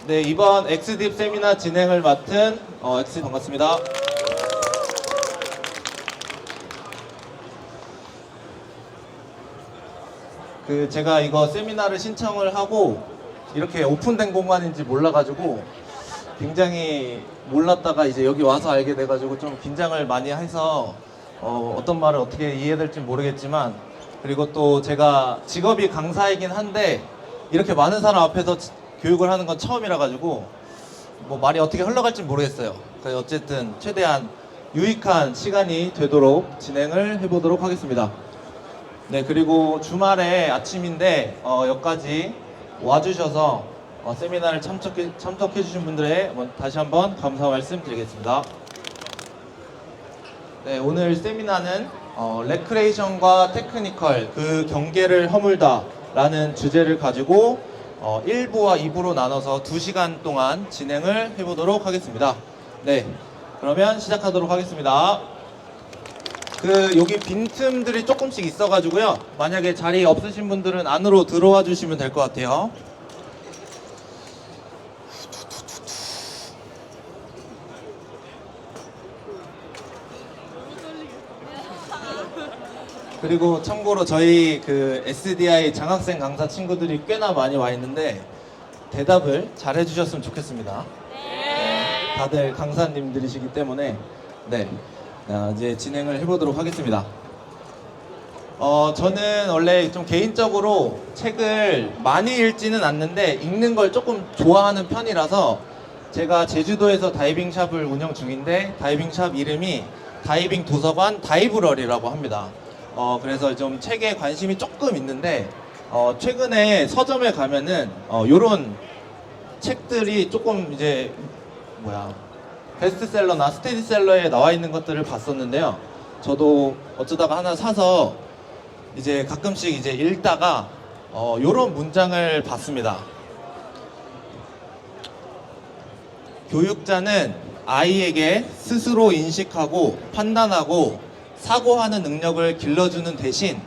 네, 이번 엑스딥 세미나 진행을 맡은 반갑습니다. 제가 이거 세미나를 신청을 하고 이렇게 오픈된 공간인지 몰라가지고 굉장히 몰랐다가 이제 여기 와서 알게 돼가지고 좀 긴장을 많이 해서 어떤 말을 어떻게 이해해야 될지 모르겠지만, 그리고 또 제가 직업이 강사이긴 한데 이렇게 많은 사람 앞에서 교육을 하는 건 처음이라 가지고 뭐 말이 어떻게 흘러갈지 모르겠어요. 그래서 어쨌든 최대한 유익한 시간이 되도록 진행을 해보도록 하겠습니다. 네, 그리고 주말에 아침인데 여기까지 와주셔서 세미나를 참석해 주신 분들에 다시 한번 감사 말씀드리겠습니다. 네, 오늘 세미나는 레크레이션과 테크니컬 그 경계를 허물다 라는 주제를 가지고 1부와 2부로 나눠서 2시간 동안 진행을 해보도록 하겠습니다. 네, 그러면 시작하도록 하겠습니다. 여기 빈틈들이 조금씩 있어가지고요. 만약에 자리 없으신 분들은 안으로 들어와 주시면 될 것 같아요. 그리고 참고로 저희 SDI 장학생 강사 친구들이 꽤나 많이 와 있는데 대답을 잘 해주셨으면 좋겠습니다. 네. 다들 강사님들이시기 때문에 네, 이제 진행을 해보도록 하겠습니다. 저는 원래 좀 개인적으로 책을 많이 읽지는 않는데 읽는 걸 조금 좋아하는 편이라서 제가 제주도에서 다이빙샵을 운영 중인데 다이빙샵 이름이 다이빙 도서관 다이브러리라고 합니다. 그래서 좀 책에 관심이 조금 있는데 최근에 서점에 가면은 요런 책들이 조금 이제 베스트셀러나 스테디셀러에 나와 있는 것들을 봤었는데요. 저도 어쩌다가 하나 사서 이제 가끔씩 이제 읽다가 요런 문장을 봤습니다. 교육자는 아이에게 스스로 인식하고 판단하고 사고하는 능력을 길러주는 대신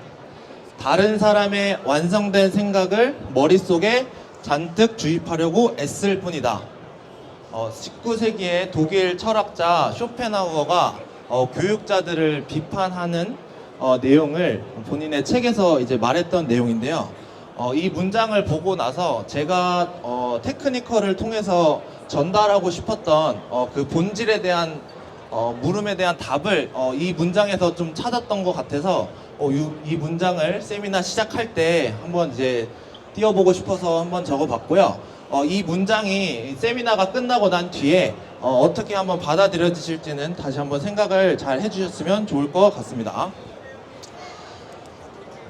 다른 사람의 완성된 생각을 머릿속에 잔뜩 주입하려고 애쓸 뿐이다. 19세기의 독일 철학자 쇼펜하우어가 교육자들을 비판하는 내용을 본인의 책에서 이제 말했던 내용인데요. 이 문장을 보고 나서 제가 테크니컬을 통해서 전달하고 싶었던 그 본질에 대한 물음에 대한 답을 이 문장에서 좀 찾았던 것 같아서 이 문장을 세미나 시작할 때 한번 이제 띄워보고 싶어서 한번 적어봤고요. 이 문장이 세미나가 끝나고 난 뒤에 어떻게 한번 받아들여지실지는 다시 한번 생각을 잘 해주셨으면 좋을 것 같습니다.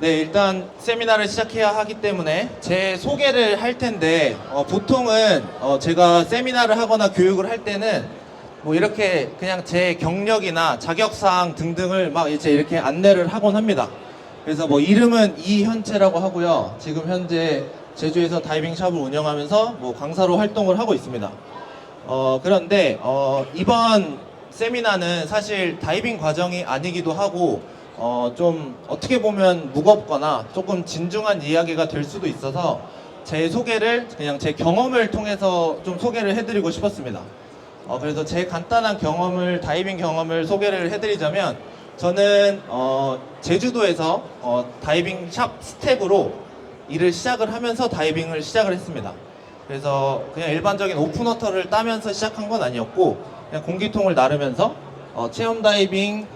네, 일단 세미나를 시작해야 하기 때문에 제 소개를 할 텐데 보통은 제가 세미나를 하거나 교육을 할 때는 뭐 이렇게 그냥 제 경력이나 자격사항 등등을 막 이제 이렇게 안내를 하곤 합니다. 그래서 뭐 이름은 이현채라고 하고요. 지금 현재 제주에서 다이빙샵을 운영하면서 뭐 강사로 활동을 하고 있습니다. 그런데 이번 세미나는 사실 다이빙 과정이 아니기도 하고 좀 어떻게 보면 무겁거나 조금 진중한 이야기가 될 수도 있어서 제 소개를 그냥 제 경험을 통해서 좀 소개를 해드리고 싶었습니다. 그래서 제 간단한 경험을, 다이빙 경험을 소개를 해드리자면 저는 제주도에서 다이빙 샵 스텝으로 일을 시작을 하면서 다이빙을 시작을 했습니다. 그래서 그냥 일반적인 오픈워터를 따면서 시작한 건 아니었고 그냥 공기통을 나르면서 체험 다이빙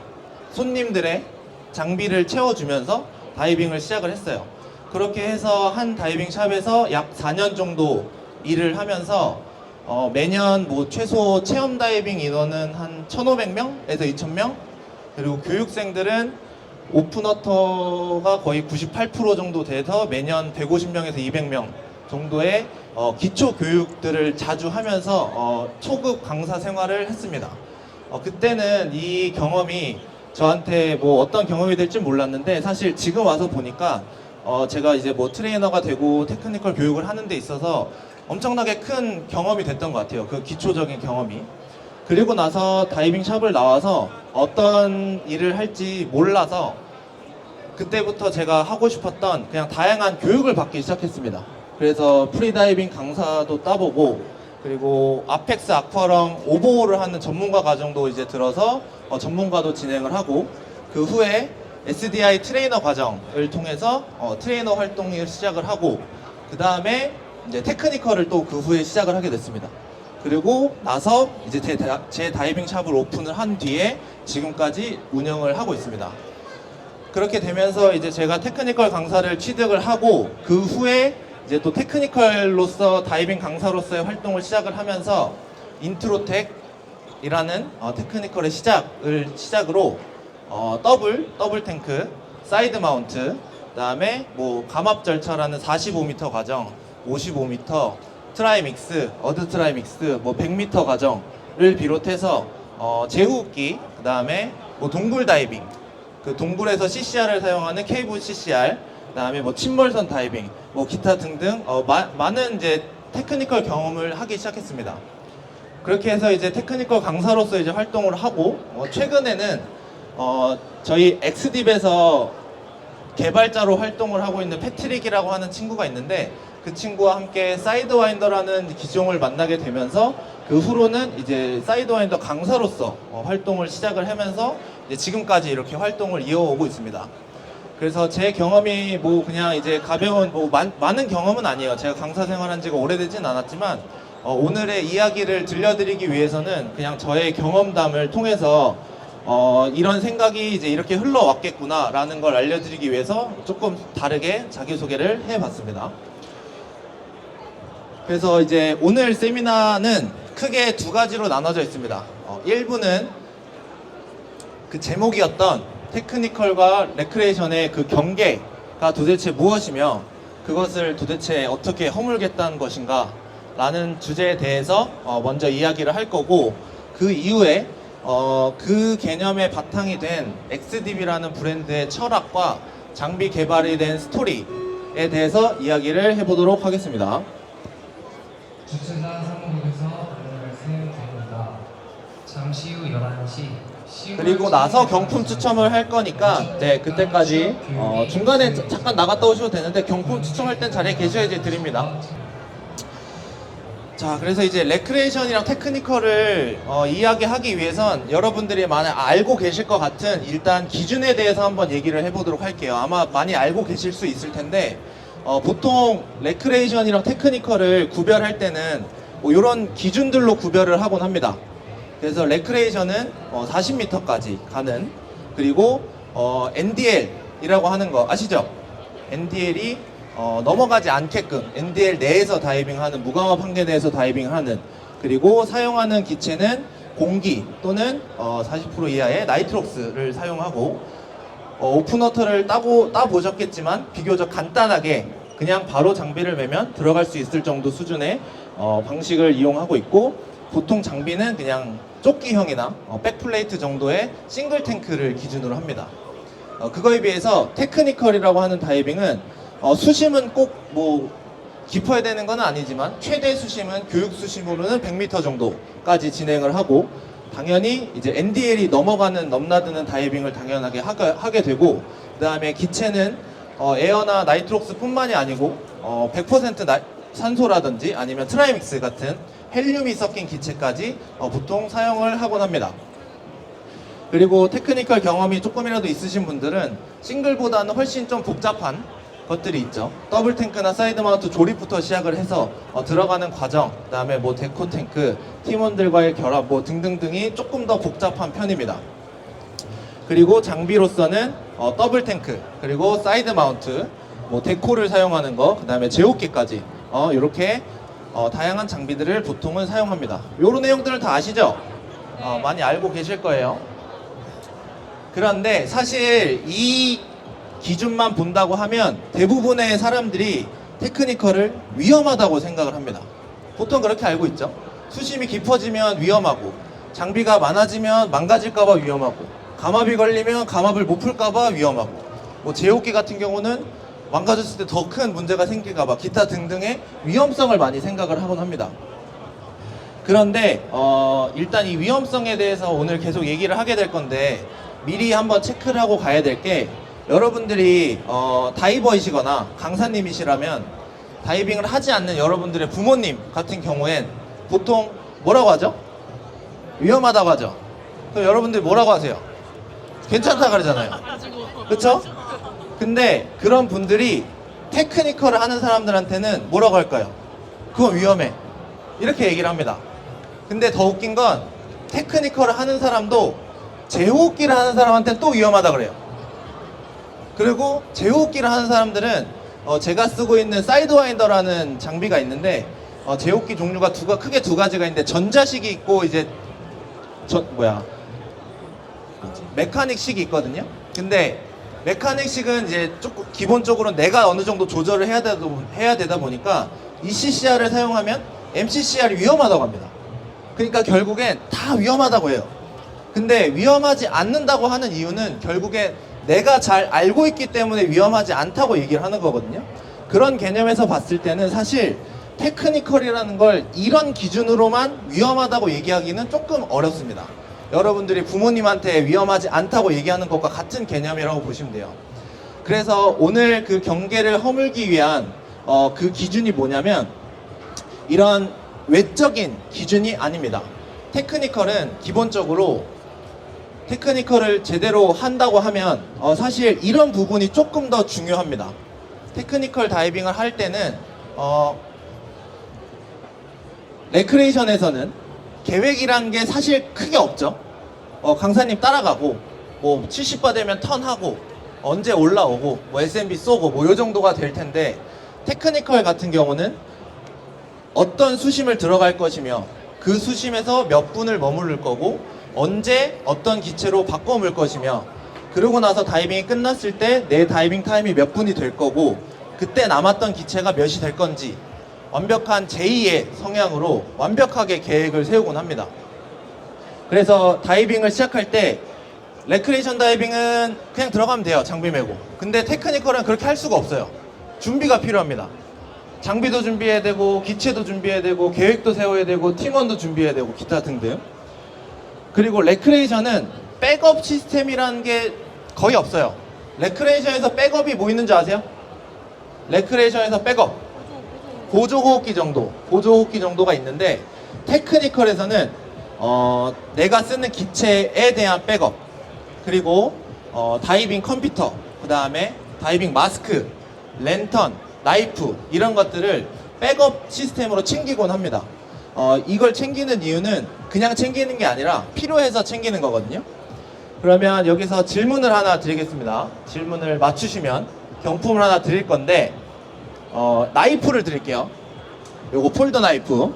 손님들의 장비를 채워주면서 다이빙을 시작을 했어요. 그렇게 해서 한 다이빙 샵에서 약 4년 정도 일을 하면서 매년 뭐 최소 체험 다이빙 인원은 한 1,500명에서 2,000명, 그리고 교육생들은 오픈워터가 거의 98% 정도 돼서 매년 150명에서 200명 정도의 기초 교육들을 자주 하면서 초급 강사 생활을 했습니다. 그때는 이 경험이 저한테 뭐 어떤 경험이 될지 몰랐는데 사실 지금 와서 보니까 제가 이제 뭐 트레이너가 되고 테크니컬 교육을 하는 데 있어서 엄청나게 큰 경험이 됐던 것 같아요. 그 기초적인 경험이. 그리고 나서 다이빙 샵을 나와서 어떤 일을 할지 몰라서 그때부터 제가 하고 싶었던 그냥 다양한 교육을 받기 시작했습니다. 그래서 프리다이빙 강사도 따보고 그리고 아펙스 아쿠아랑 오버홀을 하는 전문가 과정도 이제 들어서 전문가도 진행을 하고, 그 후에 SDI 트레이너 과정을 통해서 트레이너 활동을 시작을 하고, 그 다음에 이제 테크니컬을 또 그 후에 시작을 하게 됐습니다. 그리고 나서 이제 제 다이빙 샵을 오픈을 한 뒤에 지금까지 운영을 하고 있습니다. 그렇게 되면서 이제 제가 테크니컬 강사를 취득을 하고, 그 후에 이제 또 테크니컬로서 다이빙 강사로서의 활동을 시작을 하면서 인트로텍이라는 테크니컬의 시작으로 더블 탱크, 사이드 마운트, 그다음에 뭐 감압 절차라는 45m 과정, 55m 트라이믹스, 어드 트라이믹스, 뭐 100m 과정을 비롯해서 제후기, 그다음에 뭐 동굴 다이빙, 그 동굴에서 CCR을 사용하는 케이블 CCR, 그다음에 뭐 침몰선 다이빙, 뭐 기타 등등 많은 이제 테크니컬 경험을 하기 시작했습니다. 그렇게 해서 이제 테크니컬 강사로서 이제 활동을 하고, 최근에는 저희 엑스딥에서 개발자로 활동을 하고 있는 패트릭이라고 하는 친구가 있는데, 그 친구와 함께 사이드와인더라는 기종을 만나게 되면서 그 후로는 이제 사이드와인더 강사로서 활동을 시작을 하면서 이제 지금까지 이렇게 활동을 이어오고 있습니다. 그래서 제 경험이 뭐 그냥 이제 가벼운 뭐 많은 경험은 아니에요. 제가 강사 생활한 지가 오래되진 않았지만 오늘의 이야기를 들려드리기 위해서는 그냥 저의 경험담을 통해서 이런 생각이 이제 이렇게 흘러왔겠구나 라는 걸 알려드리기 위해서 조금 다르게 자기소개를 해봤습니다. 그래서 이제 오늘 세미나는 크게 두 가지로 나눠져 있습니다. 1부는 그 제목이었던 테크니컬과 레크레이션의 그 경계가 도대체 무엇이며 그것을 도대체 어떻게 허물겠다는 것인가 라는 주제에 대해서 먼저 이야기를 할 거고, 그 이후에 그 개념의 바탕이 된 엑스딥이라는 브랜드의 철학과 장비 개발이 된 스토리에 대해서 이야기를 해보도록 하겠습니다. 주최자 사무국에서 안내를 수행됩니다. 잠시 후 11시. 그리고 나서 경품 추첨을 할 거니까 그때까지 중간에 잠깐 나갔다 오셔도 되는데 경품 추첨할 땐 자리에 계셔야지 드립니다. 자, 그래서 이제 레크레이션이랑 테크니컬을 이야기하기 위해선 여러분들이 많이 알고 계실 것 같은 일단 기준에 대해서 한번 얘기를 해보도록 할게요. 아마 많이 알고 계실 수 있을 텐데 보통 레크레이션이랑 테크니컬을 구별할 때는 뭐 이런 기준들로 구별을 하곤 합니다. 그래서 레크레이션은 40m까지 가는, 그리고 NDL이라고 하는 거 아시죠? NDL이 넘어가지 않게끔 NDL 내에서 다이빙하는, 무감압 환경 내에서 다이빙하는, 그리고 사용하는 기체는 공기 또는 40% 이하의 나이트록스를 사용하고, 오픈워터를 따보셨겠지만 비교적 간단하게 그냥 바로 장비를 매면 들어갈 수 있을 정도 수준의 방식을 이용하고 있고, 보통 장비는 그냥 조끼형이나 백플레이트 정도의 싱글 탱크를 기준으로 합니다. 그거에 비해서 테크니컬이라고 하는 다이빙은 수심은 꼭 뭐 깊어야 되는 건 아니지만 최대 수심은 교육 수심으로는 100m 정도까지 진행을 하고, 당연히 이제 NDL이 넘나드는 다이빙을 당연하게 하게 되고, 그 다음에 기체는 에어나 나이트록스 뿐만이 아니고 100% 산소라든지 아니면 트라이믹스 같은 헬륨이 섞인 기체까지 보통 사용을 하곤 합니다. 그리고 테크니컬 경험이 조금이라도 있으신 분들은 싱글보다는 훨씬 좀 복잡한 것들이 있죠. 더블 탱크나 사이드 마운트 조립부터 시작을 해서 들어가는 과정, 그 다음에 뭐 데코 탱크, 팀원들과의 결합 뭐 등등등이 조금 더 복잡한 편입니다. 그리고 장비로서는 더블 탱크, 그리고 사이드 마운트, 뭐 데코를 사용하는 거, 그 다음에 제호기까지 이렇게 다양한 장비들을 보통은 사용합니다. 이런 내용들을 다 아시죠? 많이 알고 계실 거예요. 그런데 사실 이 기준만 본다고 하면 대부분의 사람들이 테크니컬을 위험하다고 생각을 합니다. 보통 그렇게 알고 있죠. 수심이 깊어지면 위험하고, 장비가 많아지면 망가질까봐 위험하고, 감압이 걸리면 감압을 못 풀까봐 위험하고, 뭐 제호기 같은 경우는 망가졌을 때 더 큰 문제가 생길까봐, 기타 등등의 위험성을 많이 생각을 하곤 합니다. 그런데 일단 이 위험성에 대해서 오늘 계속 얘기를 하게 될 건데, 미리 한번 체크를 하고 가야 될 게, 여러분들이 다이버이시거나 강사님이시라면 다이빙을 하지 않는 여러분들의 부모님 같은 경우엔 보통 뭐라고 하죠? 위험하다고 하죠. 그럼 여러분들 뭐라고 하세요? 괜찮다 그러잖아요. 그렇죠? 근데 그런 분들이 테크니컬을 하는 사람들한테는 뭐라고 할까요? 그건 위험해. 이렇게 얘기를 합니다. 근데 더 웃긴 건 테크니컬을 하는 사람도 제호흡기를 하는 사람한테는 또 위험하다 그래요. 그리고 제호흡기를 하는 사람들은 제가 쓰고 있는 사이드와인더라는 장비가 있는데 제호흡기 종류가 크게 두 가지가 있는데 전자식이 있고 이제 메카닉식이 있거든요. 근데 메카닉식은 이제 조금 기본적으로 내가 어느 정도 조절을 해야 되다 보니까 ECCR을 사용하면 MCCR이 위험하다고 합니다. 그러니까 결국엔 다 위험하다고 해요. 근데 위험하지 않는다고 하는 이유는 결국엔 내가 잘 알고 있기 때문에 위험하지 않다고 얘기를 하는 거거든요. 그런 개념에서 봤을 때는 사실 테크니컬이라는 걸 이런 기준으로만 위험하다고 얘기하기는 조금 어렵습니다. 여러분들이 부모님한테 위험하지 않다고 얘기하는 것과 같은 개념이라고 보시면 돼요. 그래서 오늘 그 경계를 허물기 위한 그 기준이 뭐냐면 이런 외적인 기준이 아닙니다. 테크니컬은 기본적으로 테크니컬을 제대로 한다고 하면 사실 이런 부분이 조금 더 중요합니다. 테크니컬 다이빙을 할 때는 레크레이션에서는 계획이란 게 사실 크게 없죠. 강사님 따라가고 뭐 70바 되면 턴하고 언제 올라오고 뭐 SMB 쏘고 뭐 요 정도가 될 텐데 테크니컬 같은 경우는 어떤 수심을 들어갈 것이며 그 수심에서 몇 분을 머무를 거고 언제 어떤 기체로 바꿔 물 것이며 그러고 나서 다이빙이 끝났을 때 내 다이빙 타임이 몇 분이 될 거고 그때 남았던 기체가 몇이 될 건지 완벽한 제2의 성향으로 완벽하게 계획을 세우곤 합니다. 그래서 다이빙을 시작할 때 레크레이션 다이빙은 그냥 들어가면 돼요. 장비 메고. 근데 테크니컬은 그렇게 할 수가 없어요. 준비가 필요합니다. 장비도 준비해야 되고 기체도 준비해야 되고 계획도 세워야 되고 팀원도 준비해야 되고 기타 등등. 그리고 레크레이션은 백업 시스템이라는 게 거의 없어요. 레크레이션에서 백업이 뭐 있는 줄 아세요? 레크레이션에서 백업 보조호흡기 정도가 있는데 테크니컬에서는 내가 쓰는 기체에 대한 백업 그리고 다이빙 컴퓨터 그 다음에 다이빙 마스크 랜턴 나이프 이런 것들을 백업 시스템으로 챙기곤 합니다. 이걸 챙기는 이유는 그냥 챙기는 게 아니라 필요해서 챙기는 거거든요. 그러면 여기서 질문을 하나 드리겠습니다. 질문을 맞추시면 경품을 하나 드릴 건데 나이프를 드릴게요. 요거 폴더 나이프.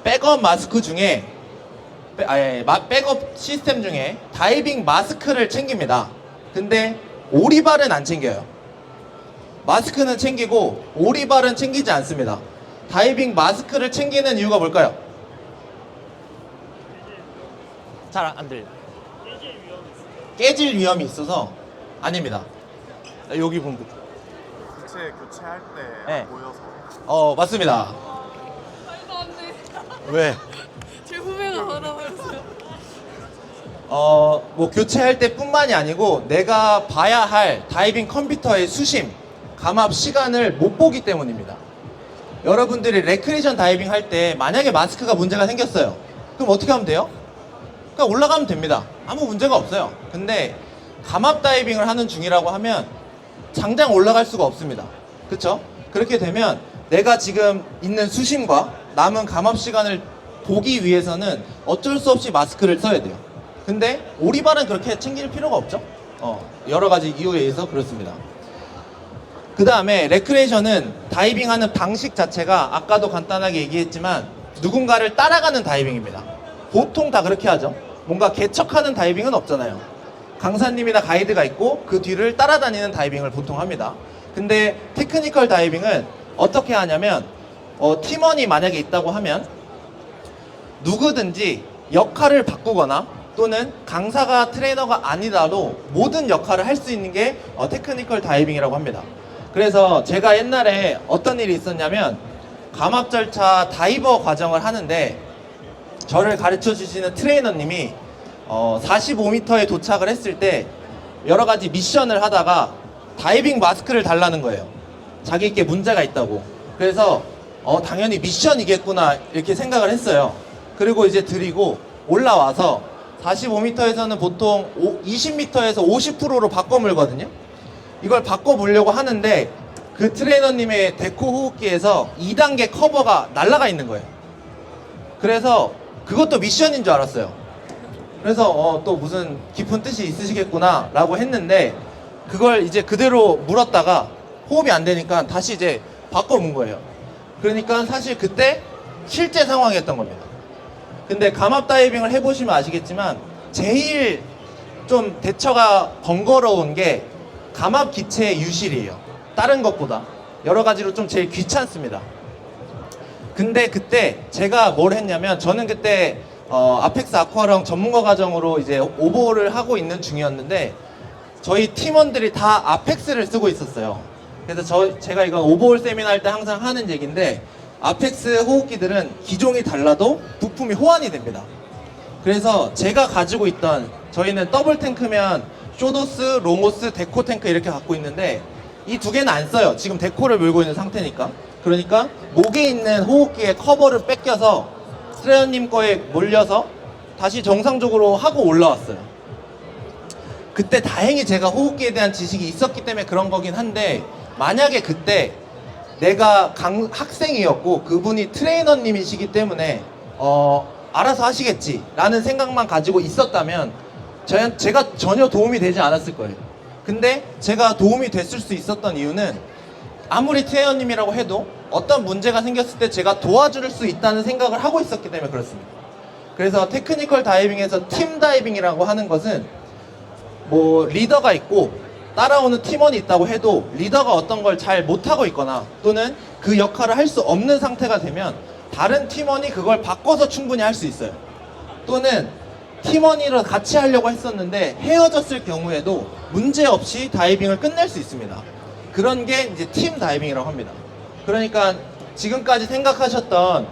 백업 마스크 중에 백업 시스템 중에 다이빙 마스크를 챙깁니다. 근데 오리발은 안 챙겨요. 마스크는 챙기고 오리발은 챙기지 않습니다. 다이빙 마스크를 챙기는 이유가 뭘까요? 잘 안 들려요. 깨질 위험이 있어서 아닙니다. 여기 분부터. 기체 교체할 때 네. 모여서 맞습니다. 말도 안 돼. 왜? 제 후배가 받아버렸어요. 뭐 교체할 때뿐만이 아니고 내가 봐야 할 다이빙 컴퓨터의 수심, 감압 시간을 못 보기 때문입니다. 여러분들이 레크레이션 다이빙 할 때 만약에 마스크가 문제가 생겼어요. 그럼 어떻게 하면 돼요? 그냥 올라가면 됩니다. 아무 문제가 없어요. 근데 감압 다이빙을 하는 중이라고 하면 당장 올라갈 수가 없습니다. 그쵸? 그렇게 되면 내가 지금 있는 수심과 남은 감압 시간을 보기 위해서는 어쩔 수 없이 마스크를 써야 돼요. 근데 오리발은 그렇게 챙길 필요가 없죠. 여러 가지 이유에 의해서 그렇습니다. 그 다음에 레크레이션은 다이빙하는 방식 자체가 아까도 간단하게 얘기했지만 누군가를 따라가는 다이빙입니다. 보통 다 그렇게 하죠. 뭔가 개척하는 다이빙은 없잖아요. 강사님이나 가이드가 있고 그 뒤를 따라다니는 다이빙을 보통 합니다. 근데 테크니컬 다이빙은 어떻게 하냐면 팀원이 만약에 있다고 하면 누구든지 역할을 바꾸거나 또는 강사가 트레이너가 아니라도 모든 역할을 할 수 있는 게 테크니컬 다이빙이라고 합니다. 그래서 제가 옛날에 어떤 일이 있었냐면 감압 절차 다이버 과정을 하는데 저를 가르쳐 주시는 트레이너님이 45m에 도착을 했을 때 여러 가지 미션을 하다가 다이빙 마스크를 달라는 거예요. 자기께 문제가 있다고. 그래서 당연히 미션이겠구나 이렇게 생각을 했어요. 그리고 이제 드리고 올라와서 45m에서는 보통 20m에서 50%로 바꿔 물거든요. 이걸 바꿔 물려고 하는데 그 트레이너님의 데코 호흡기에서 2단계 커버가 날아가 있는 거예요. 그래서 그것도 미션인 줄 알았어요. 그래서 또 무슨 깊은 뜻이 있으시겠구나 라고 했는데 그걸 이제 그대로 물었다가 호흡이 안 되니까 다시 이제 바꿔 문 거예요. 그러니까 사실 그때 실제 상황이었던 겁니다. 근데 감압 다이빙을 해보시면 아시겠지만 제일 좀 대처가 번거로운 게 감압 기체의 유실이에요. 다른 것보다 여러 가지로 좀 제일 귀찮습니다. 근데 그때 제가 뭘 했냐면 저는 그때 아펙스 아쿠아령 전문가 과정으로 이제 오버를 하고 있는 중이었는데 저희 팀원들이 다 아펙스를 쓰고 있었어요. 그래서 제가 이거 오버홀 세미나 할 때 항상 하는 얘기인데 아펙스 호흡기들은 기종이 달라도 부품이 호환이 됩니다. 그래서 제가 가지고 있던 저희는 더블 탱크면 쇼도스, 로모스, 데코 탱크 이렇게 갖고 있는데 이 두 개는 안 써요. 지금 데코를 물고 있는 상태니까. 그러니까 목에 있는 호흡기의 커버를 뺏겨서 트레이너님 거에 몰려서 다시 정상적으로 하고 올라왔어요. 그때 다행히 제가 호흡기에 대한 지식이 있었기 때문에 그런 거긴 한데 만약에 그때 내가 학생이었고 그분이 트레이너님이시기 때문에 알아서 하시겠지 라는 생각만 가지고 있었다면 제가 전혀 도움이 되지 않았을 거예요. 근데 제가 도움이 됐을 수 있었던 이유는 아무리 트레이너님이라고 해도 어떤 문제가 생겼을 때 제가 도와줄 수 있다는 생각을 하고 있었기 때문에 그렇습니다. 그래서 테크니컬 다이빙에서 팀 다이빙이라고 하는 것은 뭐 리더가 있고 따라오는 팀원이 있다고 해도 리더가 어떤 걸 잘 못하고 있거나 또는 그 역할을 할 수 없는 상태가 되면 다른 팀원이 그걸 바꿔서 충분히 할 수 있어요. 또는 팀원이랑 같이 하려고 했었는데 헤어졌을 경우에도 문제없이 다이빙을 끝낼 수 있습니다. 그런 게 이제 팀 다이빙이라고 합니다. 그러니까 지금까지 생각하셨던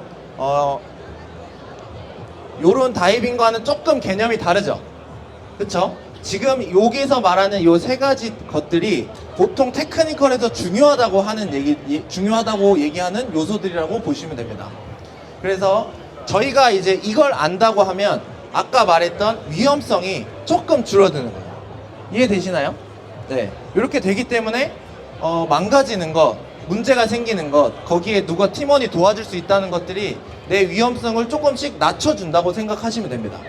요런 다이빙과는 조금 개념이 다르죠. 그쵸? 지금 여기서 말하는 요 세 가지 것들이 보통 테크니컬에서 중요하다고 얘기하는 요소들이라고 보시면 됩니다. 그래서 저희가 이제 이걸 안다고 하면 아까 말했던 위험성이 조금 줄어드는 거예요. 이해되시나요? 네. 이렇게 되기 때문에 망가지는 것, 문제가 생기는 것, 거기에 누가 팀원이 도와줄 수 있다는 것들이 내 위험성을 조금씩 낮춰준다고 생각하시면 됩니다.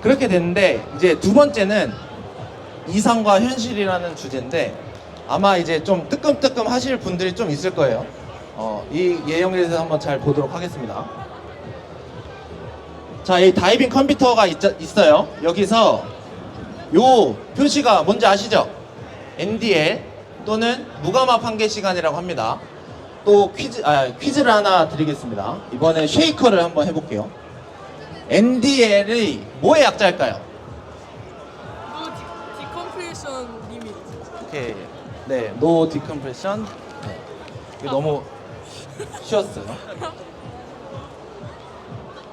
그렇게 되는데 이제 두 번째는 이상과 현실이라는 주제인데 아마 이제 좀 뜨끔뜨끔 하실 분들이 좀 있을 거예요. 이 예형에 대해서 한번 잘 보도록 하겠습니다. 자, 이 다이빙 컴퓨터가 있어요. 여기서 요 표시가 뭔지 아시죠? NDL 또는 무감압 한계 시간이라고 합니다. 또 퀴즈를 하나 드리겠습니다. 이번에 쉐이커를 한번 해볼게요. NDL이 뭐의 약자일까요? 디컴프레션 리밋. 오케이. 네, No Decompression. 네. 이거 너무 쉬웠어요.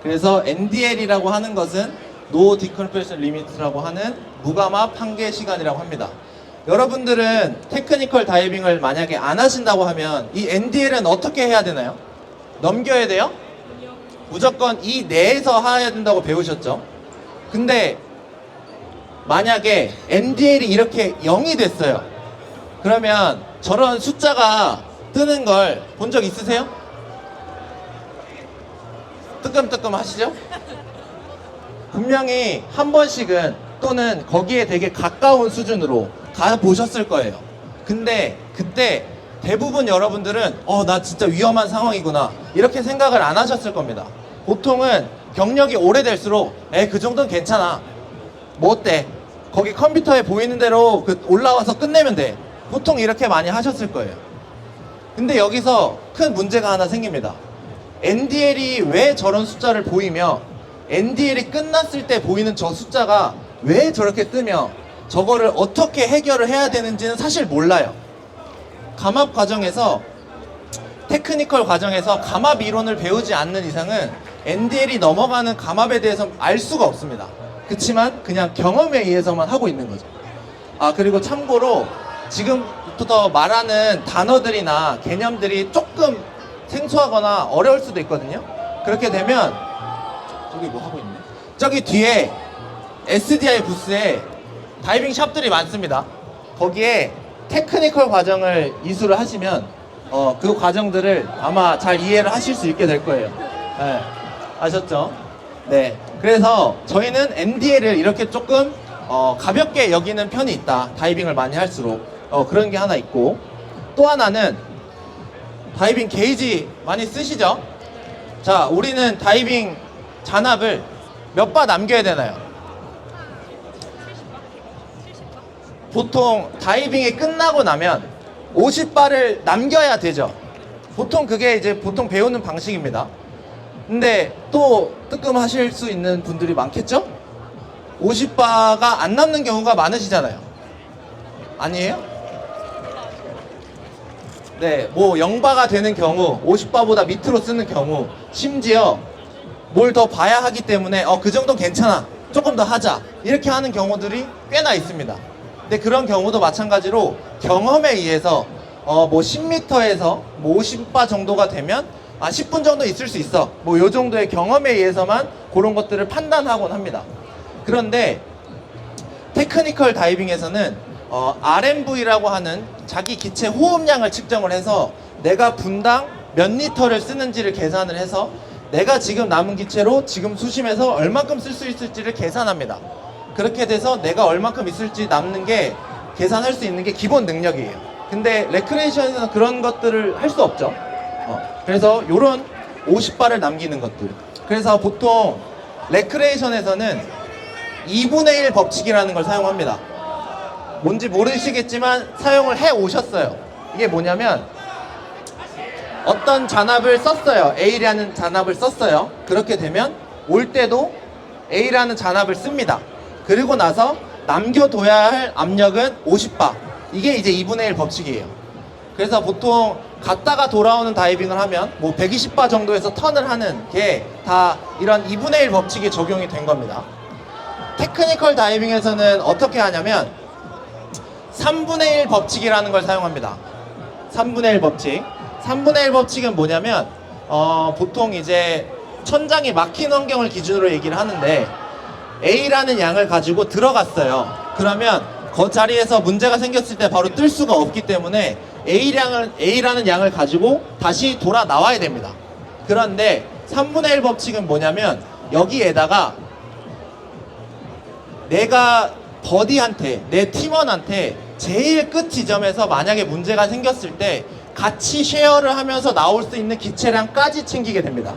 그래서 NDL이라고 하는 것은 No Decompression Limit라고 하는 무감압 한계 시간이라고 합니다. 여러분들은 테크니컬 다이빙을 만약에 안 하신다고 하면 이 NDL은 어떻게 해야 되나요? 넘겨야 돼요? 무조건 이 내에서 해야 된다고 배우셨죠? 근데 만약에 NDL이 이렇게 0이 됐어요. 그러면 저런 숫자가 뜨는 걸 본 적 있으세요? 뜨끔뜨끔 하시죠? 분명히 한 번씩은 또는 거기에 되게 가까운 수준으로 가보셨을 거예요. 근데 그때 대부분 여러분들은 나 진짜 위험한 상황이구나 이렇게 생각을 안 하셨을 겁니다. 보통은 경력이 오래될수록 그 정도는 괜찮아, 뭐 어때, 거기 컴퓨터에 보이는 대로 올라와서 끝내면 돼, 보통 이렇게 많이 하셨을 거예요. 근데 여기서 큰 문제가 하나 생깁니다. NDL이 왜 저런 숫자를 보이며 NDL이 끝났을 때 보이는 저 숫자가 왜 저렇게 뜨며 저거를 어떻게 해결을 해야 되는지는 사실 몰라요. 감압 과정에서, 테크니컬 과정에서 감압 이론을 배우지 않는 이상은 NDL이 넘어가는 감압에 대해서 알 수가 없습니다. 그치만 그냥 경험에 의해서만 하고 있는 거죠. 그리고 참고로 지금부터 말하는 단어들이나 개념들이 조금 생소하거나 어려울 수도 있거든요. 그렇게 되면 저기 뭐 하고 있네. 저기 뒤에 SDI 부스에 다이빙 샵들이 많습니다. 거기에 테크니컬 과정을 이수를 하시면 그 과정들을 아마 잘 이해를 하실 수 있게 될 거예요. 네. 아셨죠? 네. 그래서 저희는 MDL을 이렇게 조금 가볍게 여기는 편이 있다. 다이빙을 많이 할수록 그런 게 하나 있고, 또 하나는 다이빙 게이지 많이 쓰시죠? 자, 우리는 다이빙 잔압을 몇 바 남겨야 되나요? 보통 다이빙이 끝나고 나면 50바를 남겨야 되죠. 보통 그게 이제 보통 배우는 방식입니다. 근데 또 뜨끔하실 수 있는 분들이 많겠죠? 50바가 안 남는 경우가 많으시잖아요. 아니에요? 네, 뭐 0바가 되는 경우, 50바보다 밑으로 쓰는 경우, 심지어 뭘 더 봐야 하기 때문에 그 정도는 괜찮아, 조금 더 하자, 이렇게 하는 경우들이 꽤나 있습니다. 근데 그런 경우도 마찬가지로 경험에 의해서 뭐 10m에서 뭐 50바 정도가 되면 10분 정도 있을 수 있어, 뭐 요 정도의 경험에 의해서만 그런 것들을 판단하곤 합니다. 그런데 테크니컬 다이빙에서는 RMV라고 하는 자기 기체 호흡량을 측정을 해서 내가 분당 몇 리터를 쓰는지를 계산을 해서 내가 지금 남은 기체로 지금 수심에서 얼만큼 쓸 수 있을지를 계산합니다. 그렇게 돼서 내가 얼만큼 있을지 남는 게 계산할 수 있는 게 기본 능력이에요. 근데 레크레이션에서는 그런 것들을 할 수 없죠. 그래서 요런 50바를 남기는 것들. 그래서 보통 레크레이션에서는 2분의 1 법칙이라는 걸 사용합니다. 뭔지 모르시겠지만 사용을 해 오셨어요. 이게 뭐냐면 어떤 잔압을 썼어요. A라는 잔압을 썼어요. 그렇게 되면 올 때도 A라는 잔압을 씁니다. 그리고 나서 남겨둬야 할 압력은 50바. 이게 이제 2분의 1 법칙이에요. 그래서 보통 갔다가 돌아오는 다이빙을 하면 뭐 120바 정도에서 턴을 하는 게 다 이런 2분의 1 법칙이 적용이 된 겁니다. 테크니컬 다이빙에서는 어떻게 하냐면 3분의 1 법칙이라는 걸 사용합니다. 3분의 1 법칙. 3분의 1 법칙은 뭐냐면 보통 이제 천장이 막힌 환경을 기준으로 얘기를 하는데 A라는 양을 가지고 들어갔어요. 그러면 그 자리에서 문제가 생겼을 때 바로 뜰 수가 없기 때문에 A라는 양을 가지고 다시 돌아 나와야 됩니다. 그런데 3분의 1 법칙은 뭐냐면 여기에다가 내가 버디한테, 내 팀원한테 제일 끝 지점에서 만약에 문제가 생겼을 때 같이 쉐어를 하면서 나올 수 있는 기체량까지 챙기게 됩니다.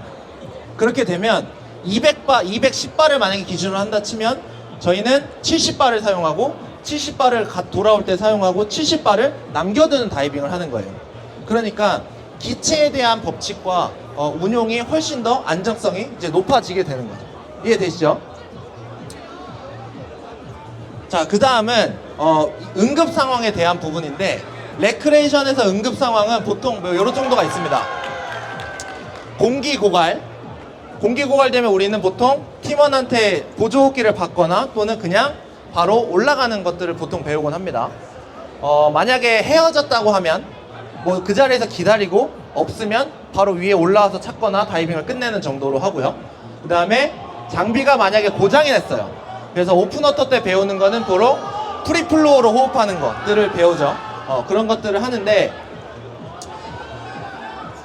그렇게 되면 200바, 210바를 만약에 기준으로 한다 치면 저희는 70바를 사용하고 70바를 돌아올 때 사용하고 70바를 남겨두는 다이빙을 하는 거예요. 그러니까 기체에 대한 법칙과 운용이 훨씬 더 안정성이 이제 높아지게 되는 거죠. 이해되시죠? 자, 그 다음은 응급 상황에 대한 부분인데 레크레이션에서 응급 상황은 보통 뭐 이런 정도가 있습니다. 공기 고갈되면 우리는 보통 팀원한테 보조호흡기를 받거나 또는 그냥 바로 올라가는 것들을 보통 배우곤 합니다. 만약에 헤어졌다고 하면 뭐 그 자리에서 기다리고 없으면 바로 위에 올라와서 찾거나 다이빙을 끝내는 정도로 하고요. 그 다음에 장비가 만약에 고장이 났어요. 그래서 오픈워터 때 배우는 거는 바로 프리플로어로 호흡하는 것들을 배우죠. 그런 것들을 하는데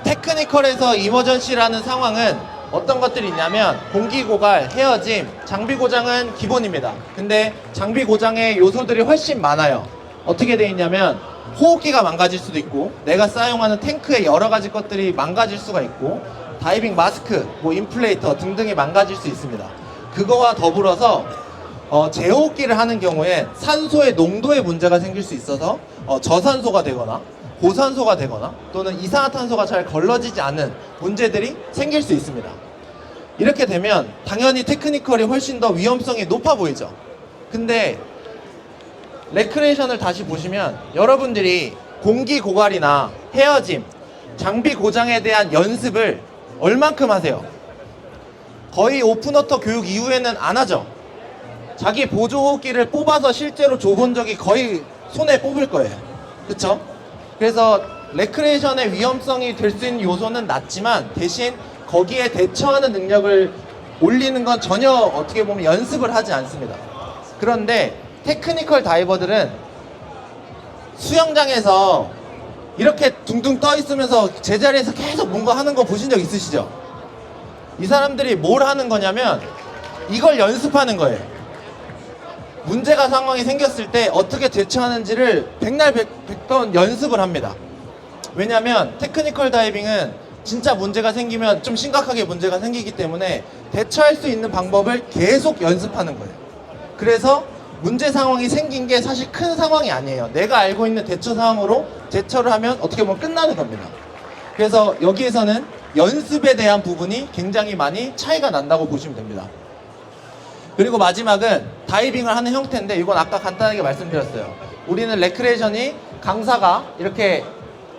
테크니컬에서 이머전시라는 상황은 어떤 것들이 있냐면 공기 고갈, 헤어짐, 장비 고장은 기본입니다. 근데 장비 고장의 요소들이 훨씬 많아요. 어떻게 돼 있냐면 호흡기가 망가질 수도 있고 내가 사용하는 탱크의 여러 가지 것들이 망가질 수가 있고 다이빙 마스크, 뭐 인플레이터 등등이 망가질 수 있습니다. 그거와 더불어서 제호흡기를 하는 경우에 산소의 농도에 문제가 생길 수 있어서 저산소가 되거나 고산소가 되거나 또는 이산화탄소가 잘 걸러지지 않는 문제들이 생길 수 있습니다. 이렇게 되면 당연히 테크니컬이 훨씬 더 위험성이 높아 보이죠. 근데 레크레이션을 다시 보시면 여러분들이 공기 고갈이나 헤어짐, 장비 고장에 대한 연습을 얼만큼 하세요? 거의 오픈워터 교육 이후에는 안 하죠. 자기 보조호흡기를 뽑아서 실제로 줘본 적이 거의 손에 뽑을 거예요. 그쵸? 그래서 레크레이션의 위험성이 될 수 있는 요소는 낮지만 대신 거기에 대처하는 능력을 올리는 건 전혀 어떻게 보면 연습을 하지 않습니다. 그런데 테크니컬 다이버들은 수영장에서 이렇게 둥둥 떠 있으면서 제자리에서 계속 뭔가 하는 거 보신 적 있으시죠? 이 사람들이 뭘 하는 거냐면 이걸 연습하는 거예요. 문제가 상황이 생겼을 때 어떻게 대처하는지를 백날 백번 연습을 합니다. 왜냐면 테크니컬 다이빙은 진짜 문제가 생기면 좀 심각하게 문제가 생기기 때문에 대처할 수 있는 방법을 계속 연습하는 거예요. 그래서 문제 상황이 생긴 게 사실 큰 상황이 아니에요. 내가 알고 있는 대처 상황으로 대처를 하면 어떻게 보면 끝나는 겁니다. 그래서 여기에서는 연습에 대한 부분이 굉장히 많이 차이가 난다고 보시면 됩니다. 그리고 마지막은 다이빙을 하는 형태인데 이건 아까 간단하게 말씀드렸어요. 우리는 레크레이션이 강사가 이렇게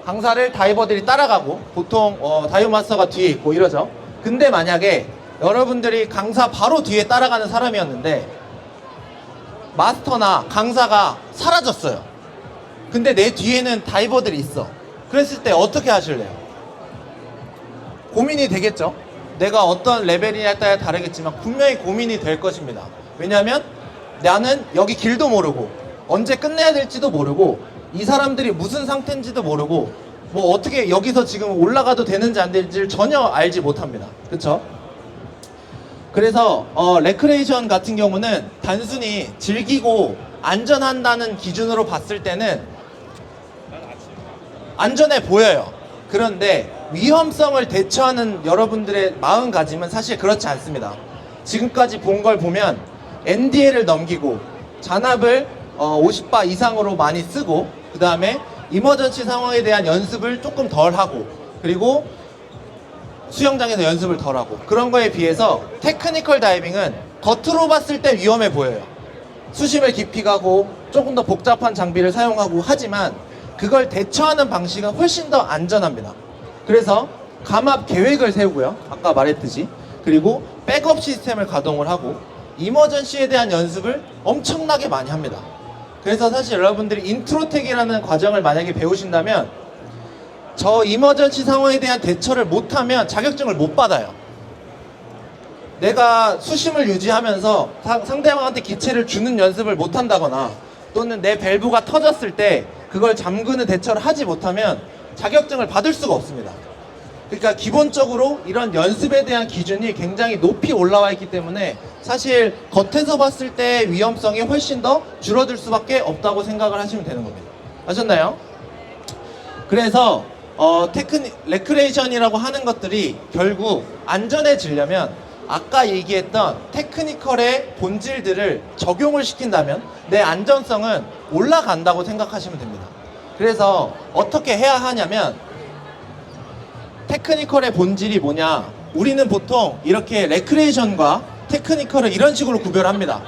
강사를 다이버들이 따라가고 보통 다이브 마스터가 뒤에 있고 이러죠. 근데 만약에 여러분들이 강사 바로 뒤에 따라가는 사람이었는데 마스터나 강사가 사라졌어요. 근데 내 뒤에는 다이버들이 있어. 그랬을 때 어떻게 하실래요? 고민이 되겠죠? 내가 어떤 레벨이냐에 따라 다르겠지만 분명히 고민이 될 것입니다. 왜냐하면 나는 여기 길도 모르고 언제 끝내야 될지도 모르고 이 사람들이 무슨 상태인지도 모르고 뭐 어떻게 여기서 지금 올라가도 되는지 안 되는지를 전혀 알지 못합니다. 그쵸? 그래서 레크레이션 같은 경우는 단순히 즐기고 안전한다는 기준으로 봤을 때는 안전해 보여요. 그런데 위험성을 대처하는 여러분들의 마음가짐은 사실 그렇지 않습니다. 지금까지 본 걸 보면 NDL을 넘기고 잔압을 50바 이상으로 많이 쓰고 그 다음에 이머전시 상황에 대한 연습을 조금 덜 하고 그리고 수영장에서 연습을 덜 하고 그런 거에 비해서 테크니컬 다이빙은 겉으로 봤을 때 위험해 보여요. 수심을 깊이 가고 조금 더 복잡한 장비를 사용하고 하지만 그걸 대처하는 방식은 훨씬 더 안전합니다. 그래서 감압 계획을 세우고요. 아까 말했듯이. 그리고 백업 시스템을 가동을 하고 이머전시에 대한 연습을 엄청나게 많이 합니다. 그래서 사실 여러분들이 인트로텍이라는 과정을 만약에 배우신다면 저 이머전시 상황에 대한 대처를 못하면 자격증을 못 받아요. 내가 수심을 유지하면서 상대방한테 기체를 주는 연습을 못한다거나 또는 내 밸브가 터졌을 때 그걸 잠그는 대처를 하지 못하면 자격증을 받을 수가 없습니다. 그러니까 기본적으로 이런 연습에 대한 기준이 굉장히 높이 올라와 있기 때문에 사실 겉에서 봤을 때 위험성이 훨씬 더 줄어들 수밖에 없다고 생각을 하시면 되는 겁니다. 아셨나요? 그래서 레크레이션이라고 하는 것들이 결국 안전해지려면 아까 얘기했던 테크니컬의 본질들을 적용을 시킨다면 내 안전성은 올라간다고 생각하시면 됩니다. 그래서 어떻게 해야 하냐면 테크니컬의 본질이 뭐냐, 우리는 보통 이렇게 레크레이션과 테크니컬을 이런 식으로 구별합니다.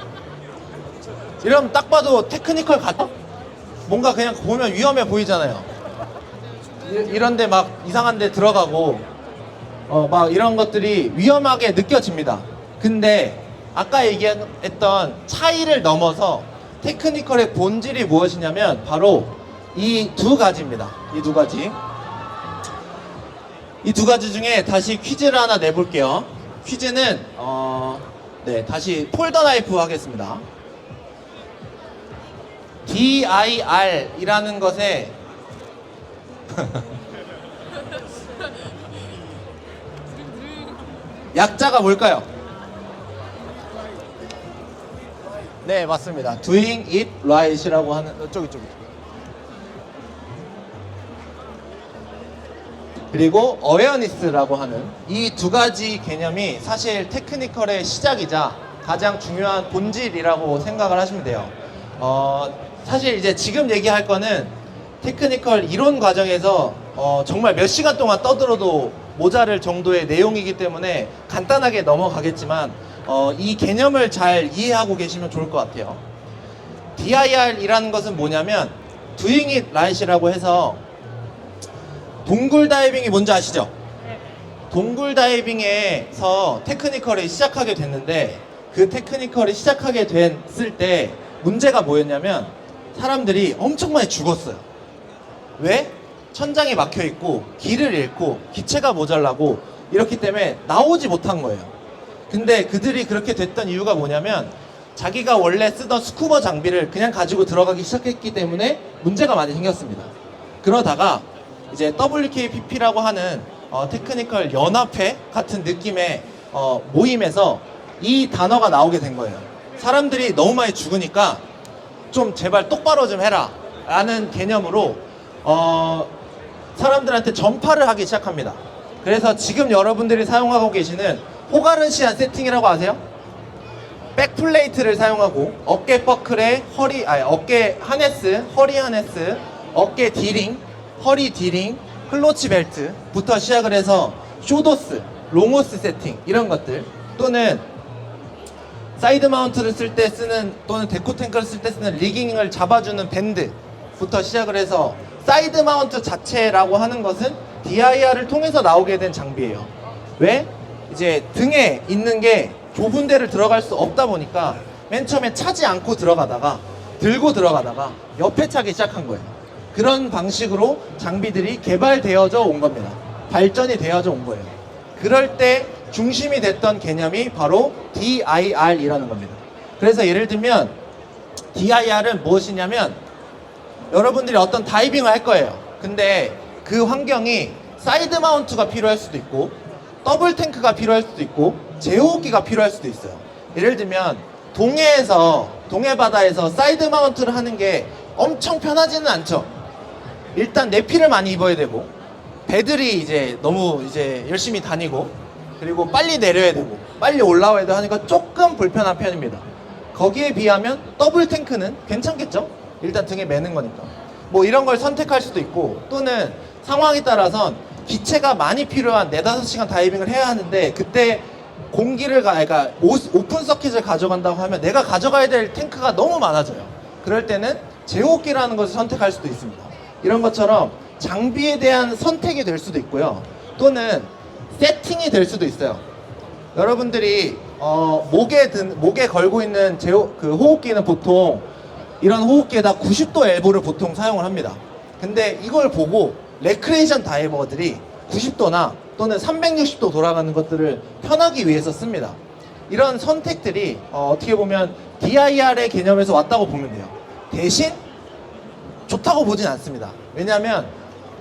이러면 딱 봐도 테크니컬 같아? 뭔가 그냥 보면 위험해 보이잖아요. 이런데 막 이상한 데 들어가고 막 이런 것들이 위험하게 느껴집니다. 근데 아까 얘기했던 차이를 넘어서 테크니컬의 본질이 무엇이냐면 바로 이 두 가지입니다. 이 두 가지. 이 두 가지 중에 다시 퀴즈를 하나 내볼게요. 퀴즈는 네, 다시 폴더 나이프 하겠습니다. DIR 이라는 것에 약자가 뭘까요? 네, 맞습니다. Doing it right이라고 하는 저기. 그리고 awareness라고 하는 이 두 가지 개념이 사실 테크니컬의 시작이자 가장 중요한 본질이라고 생각을 하시면 돼요. 사실 이제 지금 얘기할 거는 테크니컬 이론 과정에서 정말 몇 시간 동안 떠들어도 모자랄 정도의 내용이기 때문에 간단하게 넘어가겠지만 이 개념을 잘 이해하고 계시면 좋을 것 같아요. DIR이라는 것은 뭐냐면 Doing it right이라고 해서 동굴 다이빙이 뭔지 아시죠? 동굴 다이빙에서 테크니컬이 시작하게 됐는데 그 테크니컬이 시작하게 됐을 때 문제가 뭐였냐면 사람들이 엄청 많이 죽었어요. 왜? 천장이 막혀 있고 길을 잃고 기체가 모자라고 이렇기 때문에 나오지 못한 거예요. 근데 그들이 그렇게 됐던 이유가 뭐냐면 자기가 원래 쓰던 스쿠버 장비를 그냥 가지고 들어가기 시작했기 때문에 문제가 많이 생겼습니다. 그러다가 이제 WKPP라고 하는 테크니컬 연합회 같은 느낌의 모임에서 이 단어가 나오게 된 거예요. 사람들이 너무 많이 죽으니까 좀 제발 똑바로 좀 해라 라는 개념으로 사람들한테 전파를 하기 시작합니다. 그래서 지금 여러분들이 사용하고 계시는 호가르시안 세팅이라고 아세요? 백플레이트를 사용하고 어깨 버클에 어깨 하네스, 허리 하네스, 어깨 디링, 허리 디링, 클로치 벨트부터 시작을 해서 쇼도스, 롱호스 세팅 이런 것들, 또는 사이드 마운트를 쓸 때 쓰는, 또는 데코 탱크를 쓸 때 쓰는 리깅을 잡아주는 밴드부터 시작을 해서 사이드 마운트 자체라고 하는 것은 DIR을 통해서 나오게 된 장비예요. 왜? 이제 등에 있는 게 좁은 데를 들어갈 수 없다 보니까 맨 처음에 차지 않고 들어가다가 들고 들어가다가 옆에 차기 시작한 거예요. 그런 방식으로 장비들이 개발되어져 온 겁니다. 발전이 되어져 온 거예요. 그럴 때 중심이 됐던 개념이 바로 DIR이라는 겁니다. 그래서 예를 들면 DIR은 무엇이냐면, 여러분들이 어떤 다이빙을 할 거예요. 근데 그 환경이 사이드 마운트가 필요할 수도 있고 더블 탱크가 필요할 수도 있고 제호기가 필요할 수도 있어요. 예를 들면 동해 바다에서 사이드 마운트를 하는 게 엄청 편하지는 않죠. 일단 내피를 많이 입어야 되고 배들이 이제 너무 이제 열심히 다니고 그리고 빨리 내려야 되고 빨리 올라와야 되고 하니까 조금 불편한 편입니다. 거기에 비하면 더블 탱크는 괜찮겠죠? 일단 등에 매는 거니까. 뭐 이런 걸 선택할 수도 있고, 또는 상황에 따라선 기체가 많이 필요한 4-5시간 다이빙을 해야 하는데 그때 공기를 그러니까 오픈 서킷을 가져간다고 하면 내가 가져가야 될 탱크가 너무 많아져요. 그럴 때는 제호기라는 것을 선택할 수도 있습니다. 이런 것처럼 장비에 대한 선택이 될 수도 있고요. 또는 세팅이 될 수도 있어요. 여러분들이 목에 걸고 있는 호흡기는 보통 이런 호흡기에다 90도 엘보를 보통 사용을 합니다. 근데 이걸 보고 레크레이션 다이버들이 90도나 또는 360도 돌아가는 것들을 편하기 위해서 씁니다. 이런 선택들이 어떻게 보면 DIR의 개념에서 왔다고 보면 돼요. 대신 좋다고 보진 않습니다. 왜냐하면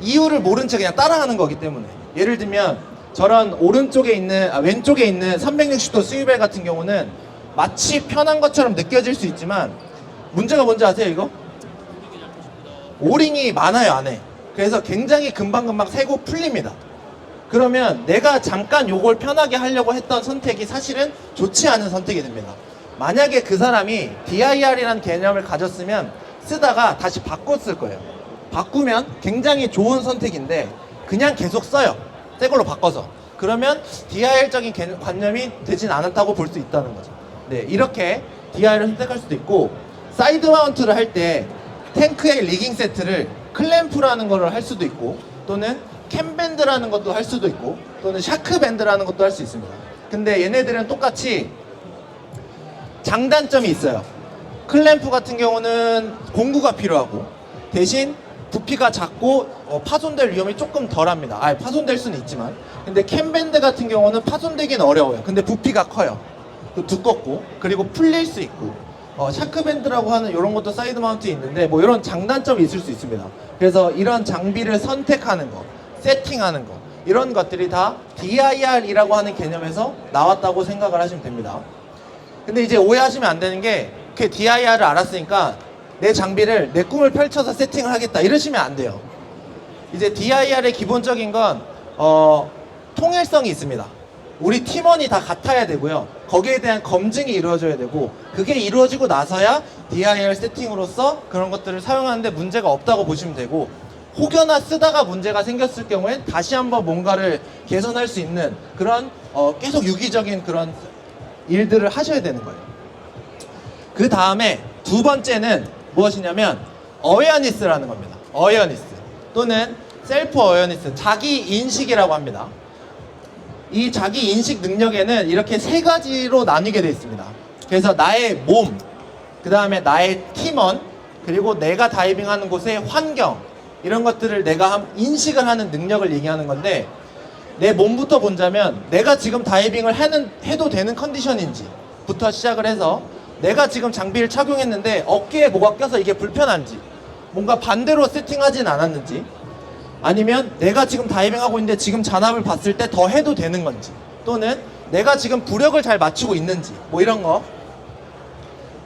이유를 모른 채 그냥 따라하는 거기 때문에. 예를 들면 저런 왼쪽에 있는 360도 스위벨 같은 경우는 마치 편한 것처럼 느껴질 수 있지만 문제가 뭔지 아세요? 이거? 오링이 많아요, 안에. 그래서 굉장히 금방금방 새고 풀립니다. 그러면 내가 잠깐 요걸 편하게 하려고 했던 선택이 사실은 좋지 않은 선택이 됩니다. 만약에 그 사람이 DIR이라는 개념을 가졌으면 쓰다가 다시 바꿨을 거예요. 바꾸면 굉장히 좋은 선택인데 그냥 계속 써요. 새 걸로 바꿔서. 그러면 DIR적인 관념이 되진 않았다고 볼 수 있다는 거죠. 네, 이렇게 DIR을 선택할 수도 있고, 사이드 마운트를 할 때 탱크의 리깅 세트를 클램프라는 거를 할 수도 있고, 또는 캠밴드라는 것도 할 수도 있고, 또는 샤크밴드라는 것도 할 수 있습니다. 근데 얘네들은 똑같이 장단점이 있어요. 클램프 같은 경우는 공구가 필요하고 대신 부피가 작고 파손될 위험이 조금 덜합니다. 파손될 수는 있지만. 근데 캠밴드 같은 경우는 파손되기는 어려워요. 근데 부피가 커요. 또 두껍고 그리고 풀릴 수 있고, 샤크밴드라고 하는 이런 것도 사이드 마운트에 있는데 뭐 이런 장단점이 있을 수 있습니다. 그래서 이런 장비를 선택하는 거, 세팅하는 거, 이런 것들이 다 DIR이라고 하는 개념에서 나왔다고 생각을 하시면 됩니다. 근데 이제 오해하시면 안 되는 게, 그 DIR을 알았으니까 내 장비를 내 꿈을 펼쳐서 세팅을 하겠다 이러시면 안 돼요. 이제 DIR의 기본적인 건 통일성이 있습니다. 우리 팀원이 다 같아야 되고요. 거기에 대한 검증이 이루어져야 되고, 그게 이루어지고 나서야 DIR 세팅으로서 그런 것들을 사용하는데 문제가 없다고 보시면 되고, 혹여나 쓰다가 문제가 생겼을 경우엔 다시 한번 뭔가를 개선할 수 있는 그런 계속 유기적인 그런 일들을 하셔야 되는 거예요. 그 다음에 두 번째는 무엇이냐면 어웨어니스라는 겁니다. 어웨어니스 또는 셀프 어웨어니스, 자기 인식이라고 합니다. 이 자기 인식 능력에는 이렇게 세 가지로 나뉘게 되어 있습니다. 그래서 나의 몸, 그 다음에 나의 팀원, 그리고 내가 다이빙하는 곳의 환경, 이런 것들을 내가 인식을 하는 능력을 얘기하는 건데, 내 몸부터 본다면 내가 지금 다이빙을 해도 되는 컨디션인지 부터 시작을 해서, 내가 지금 장비를 착용했는데 어깨에 뭐가 껴서 이게 불편한지, 뭔가 반대로 세팅하진 않았는지, 아니면 내가 지금 다이빙하고 있는데 지금 잔압을 봤을 때 더 해도 되는 건지, 또는 내가 지금 부력을 잘 맞추고 있는지, 뭐 이런 거.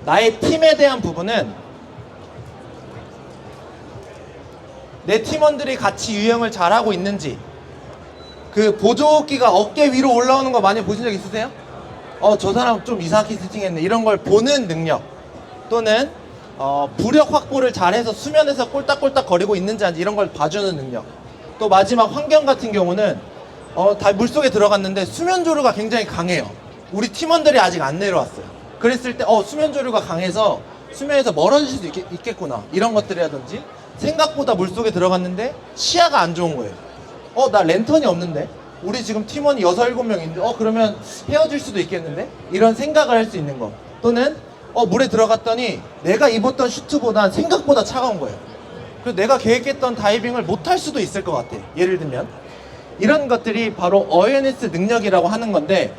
나의 팀에 대한 부분은 내 팀원들이 같이 유형을 잘하고 있는지, 그 보조기가 어깨 위로 올라오는 거 많이 보신 적 있으세요? 저 사람 좀 이상하게 세팅했네, 이런 걸 보는 능력, 또는 부력 확보를 잘해서 수면에서 꼴딱꼴딱 거리고 있는지 아닌지 이런 걸 봐주는 능력. 또 마지막 환경 같은 경우는 다 물속에 들어갔는데 수면 조류가 굉장히 강해요. 우리 팀원들이 아직 안 내려왔어요. 그랬을 때 수면 조류가 강해서 수면에서 멀어질 수도 있겠구나, 이런 것들이라든지, 생각보다 물속에 들어갔는데 시야가 안 좋은 거예요. 나 랜턴이 없는데, 우리 지금 팀원이 6, 7명 있는데 그러면 헤어질 수도 있겠는데, 이런 생각을 할 수 있는 거. 또는 물에 들어갔더니 내가 입었던 슈트보단 생각보다 차가운 거예요. 그래서 내가 계획했던 다이빙을 못할 수도 있을 것 같아, 예를 들면. 이런 것들이 바로 어웨어니스 능력이라고 하는 건데,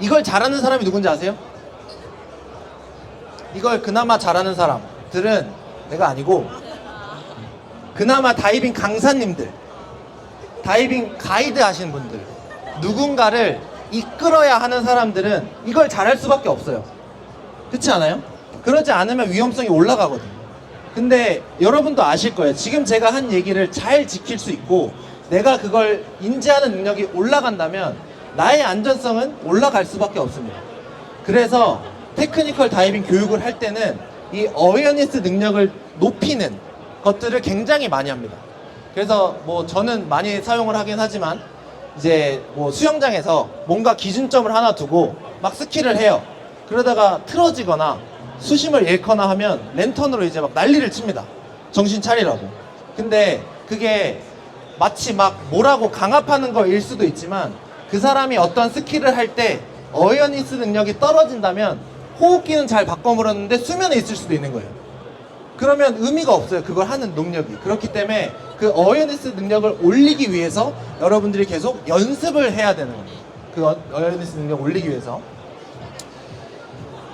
이걸 잘하는 사람이 누군지 아세요? 이걸 그나마 잘하는 사람들은 내가 아니고, 그나마 다이빙 강사님들, 다이빙 가이드 하시는 분들, 누군가를 이끌어야 하는 사람들은 이걸 잘할 수밖에 없어요. 그렇지 않아요? 그러지 않으면 위험성이 올라가거든요. 근데 여러분도 아실 거예요. 지금 제가 한 얘기를 잘 지킬 수 있고 내가 그걸 인지하는 능력이 올라간다면 나의 안전성은 올라갈 수밖에 없습니다. 그래서 테크니컬 다이빙 교육을 할 때는 이 어웨어니스 능력을 높이는 것들을 굉장히 많이 합니다. 그래서 뭐 저는 많이 사용을 하긴 하지만, 이제 뭐 수영장에서 뭔가 기준점을 하나 두고 막 스키를 해요. 그러다가 틀어지거나 수심을 잃거나 하면 랜턴으로 이제 막 난리를 칩니다. 정신 차리라고. 근데 그게 마치 막 뭐라고 강압하는 거일 수도 있지만, 그 사람이 어떤 스키를 할 때 어웨어니스 능력이 떨어진다면 호흡기는 잘 바꿔 물었는데 수면에 있을 수도 있는 거예요. 그러면 의미가 없어요, 그걸 하는 능력이. 그렇기 때문에 그 어웨어니스 능력을 올리기 위해서 여러분들이 계속 연습을 해야 되는 거예요. 그 어웨어니스 능력 올리기 위해서.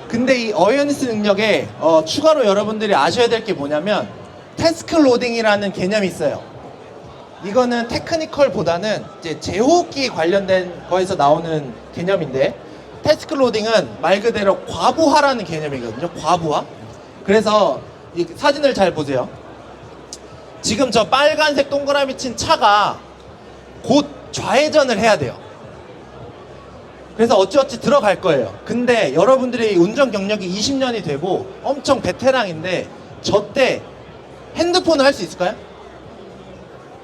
근데 이 어웨어니스 능력에 추가로 여러분들이 아셔야 될 게 뭐냐면, 태스크 로딩이라는 개념이 있어요. 이거는 테크니컬보다는 이제 제호흡기 관련된 거에서 나오는 개념인데, 태스크 로딩은 말 그대로 과부하라는 개념이거든요. 과부하. 그래서 이 사진을 잘 보세요. 지금 저 빨간색 동그라미 친 차가 곧 좌회전을 해야 돼요. 그래서 어찌어찌 들어갈 거예요. 근데 여러분들이 운전 경력이 20년이 되고 엄청 베테랑인데, 저 때 핸드폰을 할 수 있을까요?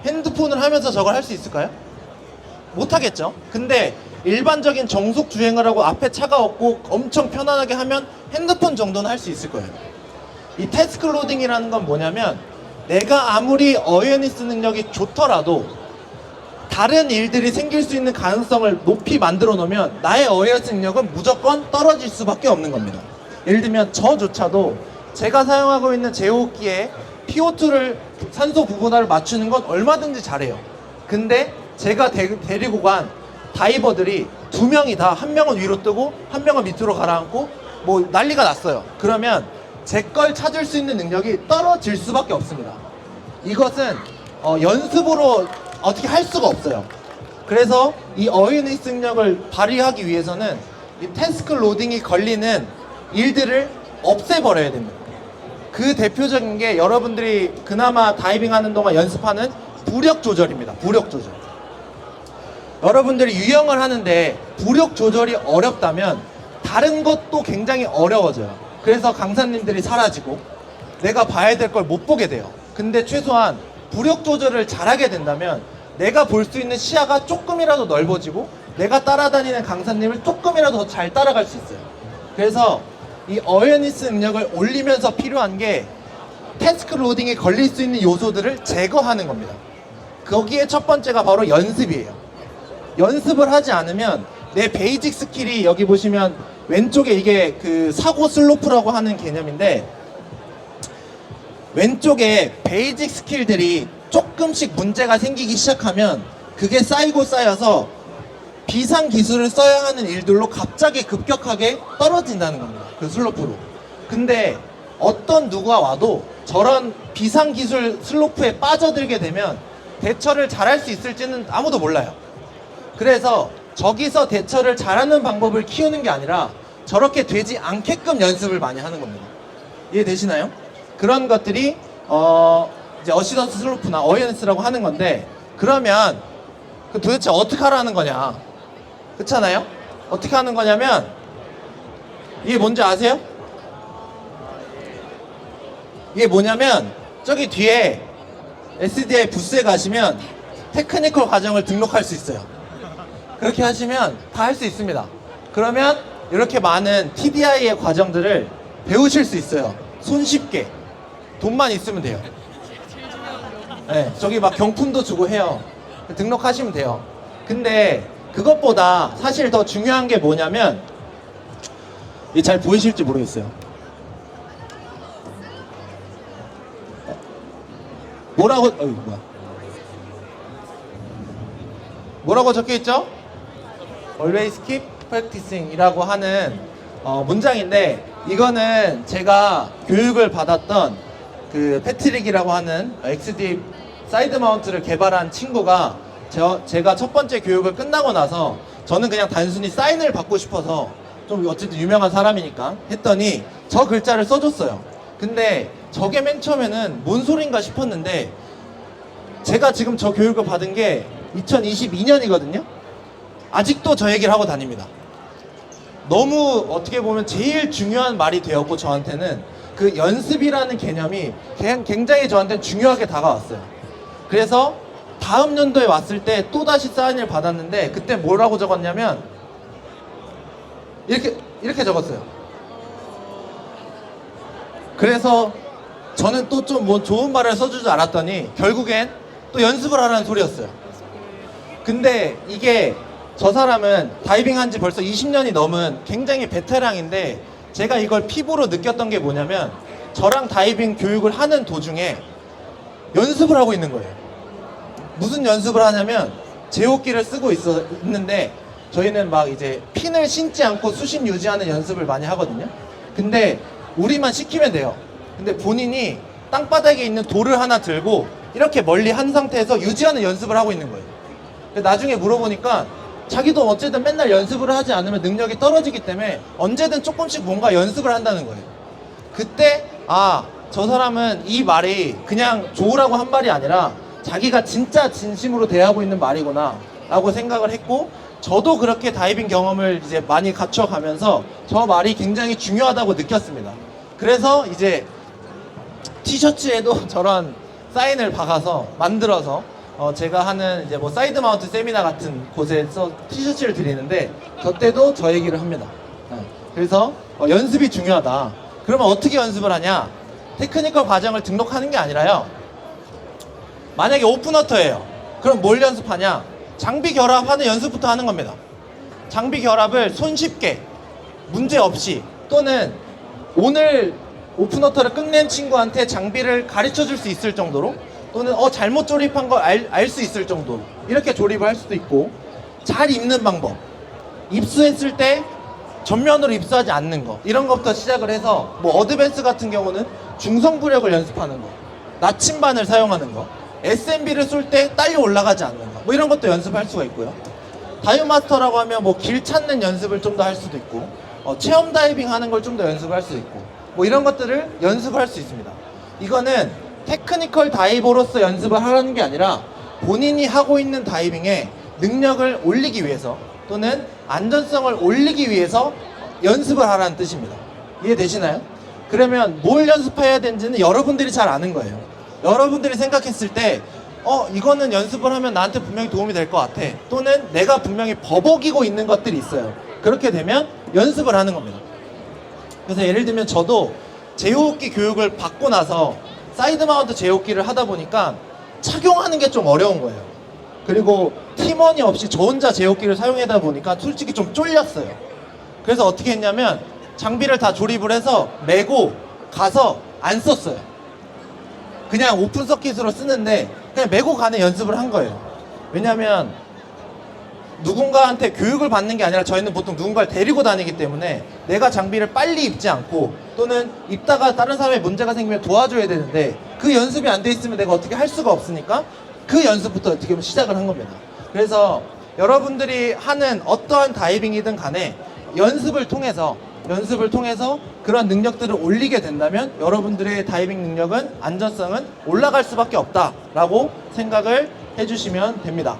핸드폰을 하면서 저걸 할 수 있을까요? 못하겠죠. 근데 일반적인 정속 주행을 하고 앞에 차가 없고 엄청 편안하게 하면 핸드폰 정도는 할 수 있을 거예요. 이 태스크 로딩이라는 건 뭐냐면, 내가 아무리 어웨어니스 능력이 좋더라도 다른 일들이 생길 수 있는 가능성을 높이 만들어 놓으면 나의 어웨어니스 능력은 무조건 떨어질 수밖에 없는 겁니다. 예를 들면 저조차도 제가 사용하고 있는 제호흡기에 PO2를 산소 부분화를 맞추는 건 얼마든지 잘해요. 근데 제가 데리고 간 다이버들이 2명이 다, 한 명은 위로 뜨고 한 명은 밑으로 가라앉고 뭐 난리가 났어요. 그러면 제 걸 찾을 수 있는 능력이 떨어질 수밖에 없습니다. 이것은 연습으로 어떻게 할 수가 없어요. 그래서 이 어웨어니스 능력을 발휘하기 위해서는 이 태스크 로딩이 걸리는 일들을 없애버려야 됩니다. 그 대표적인 게 여러분들이 그나마 다이빙 하는 동안 연습하는 부력 조절입니다. 부력 조절. 여러분들이 유영을 하는데 부력 조절이 어렵다면 다른 것도 굉장히 어려워져요. 그래서 강사님들이 사라지고 내가 봐야 될 걸 못 보게 돼요. 근데 최소한 부력 조절을 잘하게 된다면 내가 볼 수 있는 시야가 조금이라도 넓어지고 내가 따라다니는 강사님을 조금이라도 더 잘 따라갈 수 있어요. 그래서 이 어웨어니스 능력을 올리면서 필요한 게 태스크 로딩에 걸릴 수 있는 요소들을 제거하는 겁니다. 거기에 첫 번째가 바로 연습이에요. 연습을 하지 않으면 내 베이직 스킬이, 여기 보시면 왼쪽에 이게 그 사고 슬로프라고 하는 개념인데, 왼쪽에 베이직 스킬들이 조금씩 문제가 생기기 시작하면 그게 쌓이고 쌓여서 비상 기술을 써야 하는 일들로 갑자기 급격하게 떨어진다는 겁니다. 그 슬로프로. 근데 어떤 누가 와도 저런 비상 기술 슬로프에 빠져들게 되면 대처를 잘할 수 있을지는 아무도 몰라요. 그래서 저기서 대처를 잘하는 방법을 키우는 게 아니라 저렇게 되지 않게끔 연습을 많이 하는 겁니다. 이해되시나요? 그런 것들이 이제 어시던스 슬로프나 어웨어네스라고 하는 건데, 그러면 그 도대체 어떻게 하라는 거냐? 그렇잖아요? 어떻게 하는 거냐면 이게 뭔지 아세요? 이게 뭐냐면 저기 뒤에 SDI 부스에 가시면 테크니컬 과정을 등록할 수 있어요. 그렇게 하시면 다 할 수 있습니다. 그러면 이렇게 많은 TDI의 과정들을 배우실 수 있어요. 손쉽게. 돈만 있으면 돼요. 네, 저기 막 경품도 주고 해요. 등록하시면 돼요. 근데 그것보다 사실 더 중요한 게 뭐냐면, 이게 잘 보이실지 모르겠어요. 뭐라고 적혀 있죠? Always keep practicing 이라고 하는 문장인데, 이거는 제가 교육을 받았던 그 패트릭이라고 하는 XD 사이드 마운트를 개발한 친구가 제가 첫 번째 교육을 끝나고 나서, 저는 그냥 단순히 사인을 받고 싶어서 좀 어쨌든 유명한 사람이니까 했더니 저 글자를 써줬어요. 근데 저게 맨 처음에는 뭔 소린가 싶었는데, 제가 지금 저 교육을 받은 게 2022년이거든요. 아직도 저 얘기를 하고 다닙니다. 너무 어떻게 보면 제일 중요한 말이 되었고, 저한테는 그 연습이라는 개념이 굉장히 저한테는 중요하게 다가왔어요. 그래서 다음 연도에 왔을 때 또다시 사인을 받았는데, 그때 뭐라고 적었냐면 이렇게 적었어요. 그래서 저는 또 좀 뭐 좋은 말을 써줄 줄 알았더니 결국엔 또 연습을 하라는 소리였어요. 근데 이게, 저 사람은 다이빙 한 지 벌써 20년이 넘은 굉장히 베테랑인데, 제가 이걸 피부로 느꼈던 게 뭐냐면, 저랑 다이빙 교육을 하는 도중에 연습을 하고 있는 거예요. 무슨 연습을 하냐면, 제호끼를 쓰고 있는데 저희는 막 이제 핀을 신지 않고 수심 유지하는 연습을 많이 하거든요. 근데 우리만 시키면 돼요. 근데 본인이 땅바닥에 있는 돌을 하나 들고 이렇게 멀리 한 상태에서 유지하는 연습을 하고 있는 거예요. 나중에 물어보니까 자기도 어쨌든 맨날 연습을 하지 않으면 능력이 떨어지기 때문에 언제든 조금씩 뭔가 연습을 한다는 거예요. 그때 저 사람은 이 말이 그냥 좋으라고 한 말이 아니라 자기가 진짜 진심으로 대하고 있는 말이구나 라고 생각을 했고, 저도 그렇게 다이빙 경험을 이제 많이 갖춰가면서 저 말이 굉장히 중요하다고 느꼈습니다. 그래서 이제 티셔츠에도 저런 사인을 박아서 만들어서 제가 하는 이제 뭐 사이드 마운트 세미나 같은 곳에서 티셔츠를 드리는데, 저 때도 저 얘기를 합니다. 그래서 연습이 중요하다. 그러면 어떻게 연습을 하냐? 테크니컬 과정을 등록하는 게 아니라요. 만약에 오픈워터예요. 그럼 뭘 연습하냐? 장비 결합하는 연습부터 하는 겁니다. 장비 결합을 손쉽게, 문제 없이, 또는 오늘 오픈워터를 끝낸 친구한테 장비를 가르쳐 줄 수 있을 정도로, 또는 잘못 조립한 걸 알 수 있을 정도로 이렇게 조립을 할 수도 있고, 잘 입는 방법, 입수했을 때 전면으로 입수하지 않는 거, 이런 것부터 시작을 해서, 뭐 어드밴스 같은 경우는 중성부력을 연습하는 거, 나침반을 사용하는 거, SMB를 쏠 때 딸려 올라가지 않는 거, 뭐 이런 것도 연습할 수가 있고요. 다이브마스터라고 하면 뭐 길 찾는 연습을 좀 더 할 수도 있고, 체험 다이빙 하는 걸 좀 더 연습을 할 수 있고, 뭐 이런 것들을 연습을 할 수 있습니다. 이거는 테크니컬 다이버로서 연습을 하라는 게 아니라 본인이 하고 있는 다이빙의 능력을 올리기 위해서, 또는 안전성을 올리기 위해서 연습을 하라는 뜻입니다. 이해되시나요? 그러면 뭘 연습해야 되는지는 여러분들이 잘 아는 거예요. 여러분들이 생각했을 때 이거는 연습을 하면 나한테 분명히 도움이 될 것 같아, 또는 내가 분명히 버벅이고 있는 것들이 있어요. 그렇게 되면 연습을 하는 겁니다. 그래서 예를 들면 저도 제호흡기 교육을 받고 나서 사이드 마운트 제호흡기를 하다 보니까 착용하는 게 좀 어려운 거예요. 그리고 팀원이 없이 저 혼자 제호흡기를 사용하다 보니까 솔직히 좀 쫄렸어요. 그래서 어떻게 했냐면 장비를 다 조립을 해서 메고 가서 안 썼어요. 그냥 오픈 서킷으로 쓰는데 그냥 메고 가는 연습을 한 거예요. 왜냐면 누군가한테 교육을 받는 게 아니라 저희는 보통 누군가를 데리고 다니기 때문에 내가 장비를 빨리 입지 않고 또는 입다가 다른 사람의 문제가 생기면 도와줘야 되는데 그 연습이 안 돼 있으면 내가 어떻게 할 수가 없으니까 그 연습부터 어떻게 보면 시작을 한 겁니다. 그래서 여러분들이 하는 어떠한 다이빙이든 간에 연습을 통해서 그런 능력들을 올리게 된다면 여러분들의 다이빙 능력은 안전성은 올라갈 수밖에 없다라고 생각을 해주시면 됩니다.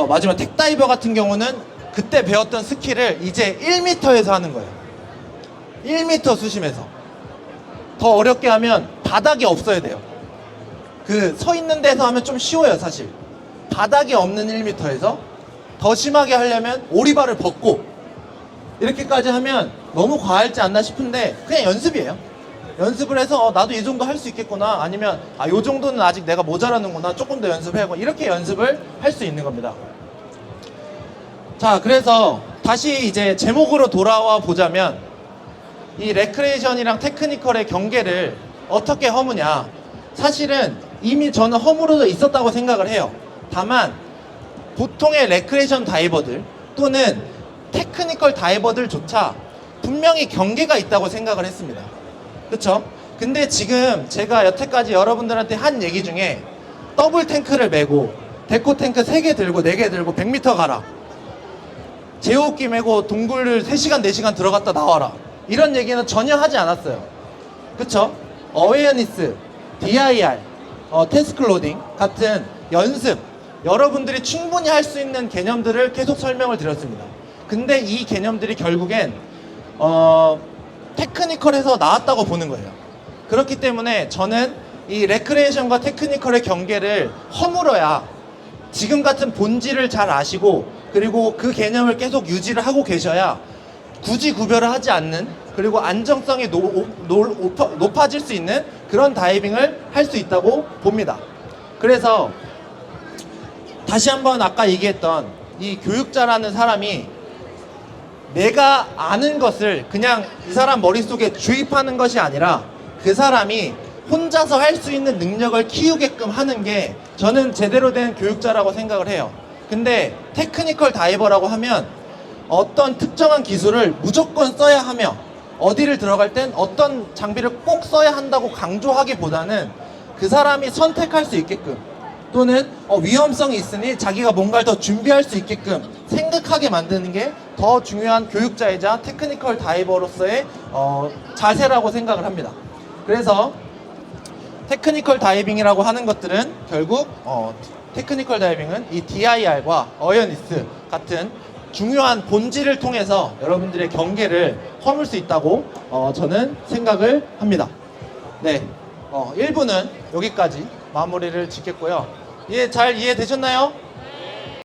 마지막 텍다이버 같은 경우는 그때 배웠던 스킬을 이제 1m에서 하는 거예요. 1m 수심에서. 더 어렵게 하면 바닥이 없어야 돼요. 그 서 있는 데서 하면 좀 쉬워요, 사실. 바닥이 없는 1m에서 더 심하게 하려면 오리발을 벗고 이렇게까지 하면 너무 과할지 않나 싶은데 그냥 연습이에요. 연습을 해서 나도 이 정도 할 수 있겠구나, 아니면 이 정도는 아직 내가 모자라는구나, 조금 더 연습해야고, 이렇게 연습을 할 수 있는 겁니다. 자, 그래서 다시 이제 제목으로 돌아와 보자면 이 레크레이션이랑 테크니컬의 경계를 어떻게 허무냐, 사실은 이미 저는 허물어져 있었다고 생각을 해요. 다만 보통의 레크레이션 다이버들 또는 테크니컬 다이버들조차 분명히 경계가 있다고 생각을 했습니다. 그쵸? 근데 지금 제가 여태까지 여러분들한테 한 얘기 중에 더블 탱크를 메고 데코 탱크 3개 들고 4개 들고 100m 가라, 제호흡기 메고 동굴을 3시간 4시간 들어갔다 나와라, 이런 얘기는 전혀 하지 않았어요. 그쵸? 어웨어니스, DIR, 태스크 로딩 같은 연습, 여러분들이 충분히 할 수 있는 개념들을 계속 설명을 드렸습니다. 근데 이 개념들이 결국엔 테크니컬에서 나왔다고 보는 거예요. 그렇기 때문에 저는 이 레크레이션과 테크니컬의 경계를 허물어야 지금 같은 본질을 잘 아시고 그리고 그 개념을 계속 유지를 하고 계셔야 굳이 구별을 하지 않는, 그리고 안정성이 높아질 수 있는 그런 다이빙을 할 수 있다고 봅니다. 그래서 다시 한번 아까 얘기했던 이 교육자라는 사람이 내가 아는 것을 그냥 이 사람 머릿속에 주입하는 것이 아니라 그 사람이 혼자서 할 수 있는 능력을 키우게끔 하는 게 저는 제대로 된 교육자라고 생각을 해요. 근데 테크니컬 다이버라고 하면 어떤 특정한 기술을 무조건 써야 하며 어디를 들어갈 땐 어떤 장비를 꼭 써야 한다고 강조하기보다는 그 사람이 선택할 수 있게끔 또는 위험성이 있으니 자기가 뭔가를 더 준비할 수 있게끔 생각하게 만드는 게 더 중요한 교육자이자 테크니컬 다이버로서의 자세라고 생각을 합니다. 그래서 테크니컬 다이빙이라고 하는 것들은 결국 테크니컬 다이빙은 이 DIR과 어웨어니스 같은 중요한 본질을 통해서 여러분들의 경계를 허물 수 있다고 저는 생각을 합니다. 네, 1부는 여기까지 마무리를 짓겠고요. 잘 이해되셨나요?